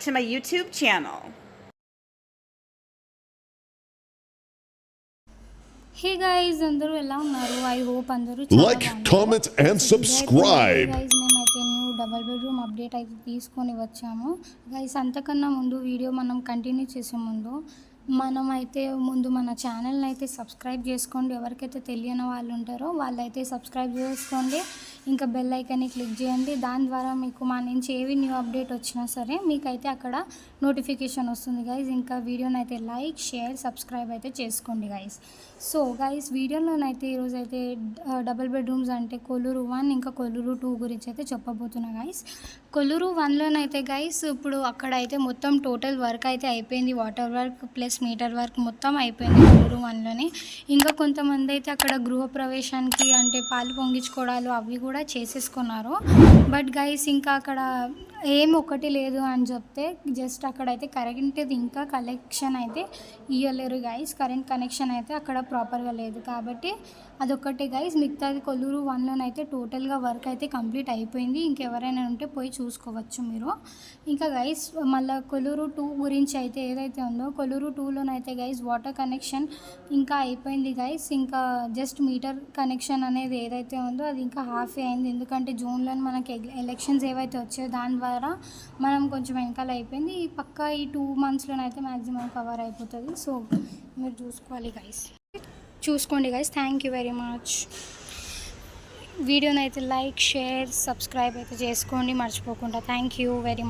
to my YouTube channel. Hey guys, అందరూ ఎలా ఉన్నారు? I hope అందరూ Like, comment and subscribe. Guys, మేమైతే న్యూ డబుల్ బెడ్రూమ్ అప్డేట్ అయితే తీసుకొని వచ్చాము. గైస్ అంతకన్నా ముందు వీడియో మనం కంటిన్యూ చేసే ముందు మనమైతే మన ఛానల్ని అయితే సబ్స్క్రైబ్ చేసుకోండి. ఎవరికైతే తెలియని వాళ్ళు ఉంటారో వాళ్ళైతే సబ్స్క్రైబ్ చేసుకోండి. ఇంకా బెల్ ఐకాన్ని క్లిక్ చేయండి. దాని ద్వారా మీకు మా నుంచి ఏవి న్యూ అప్డేట్ వచ్చినా సరే మీకైతే అక్కడ నోటిఫికేషన్ వస్తుంది గైస్. ఇంకా వీడియోని అయితే లైక్, షేర్, సబ్స్క్రైబ్ అయితే చేసుకోండి గైస్. సో గైస్ వీడియోలోనైతే ఈరోజు అయితే డబుల్ బెడ్రూమ్స్ అంటే కొల్లూరు 1 ఇంకా కొల్లూరు 2 గురించి అయితే చెప్పబోతున్నా గైస్. కొల్లూరు 1లోనైతే గైస్ ఇప్పుడు అక్కడైతే మొత్తం టోటల్ వర్క్ అయితే అయిపోయింది. Water work plus meter work మొత్తం అయిపోయింది కొల్లూరు 1లోనే. ఇంకా కొంతమంది అయితే అక్కడ గృహప్రవేశానికి అంటే పాలు పొంగించుకోవడాలు అవి కూడా చేసేసుకున్నారు. బట్ గైస్ ఇంకా అక్కడ ఏం ఒకటి లేదు అని చెప్తే జస్ట్ అక్కడైతే కరెంట్ది ఇంకా కనెక్షన్ అయితే ఇవ్వలేరు గైస్. కరెంట్ కనెక్షన్ అయితే అక్కడ ప్రాపర్గా లేదు కాబట్టి అదొక్కటే గైస్. మిగతాది కొల్లూరు 1లోనైతే టోటల్గా వర్క్ అయితే కంప్లీట్ అయిపోయింది. ఇంకెవరైనా ఉంటే పోయి చూసుకోవచ్చు మీరు. ఇంకా గైస్ మళ్ళీ కొల్లూరు 2 గురించి అయితే ఏదైతే ఉందో కొల్లూరు 2లోనైతే గైస్ వాటర్ కనెక్షన్ ఇంకా అయిపోయింది గైస్. ఇంకా జస్ట్ మీటర్ కనెక్షన్ అనేది ఏదైతే ఉందో అది ఇంకా హాఫ్ అయింది. ఎందుకంటే జూన్లో మనకి ఎలక్షన్స్ ఏవైతే వచ్చాయో దాని ద్వారా మనం కొంచెం వెనకాల అయిపోయింది. ఈ పక్క ఈ 2 మంత్స్లోనైతే మ్యాక్సిమం కవర్ అయిపోతుంది. సో మీరు చూసుకోండి guys. Thank you very much. వీడియోని అయితే లైక్, షేర్, సబ్స్క్రైబ్ అయితే చేసుకోండి మర్చిపోకుండా. Thank you very much.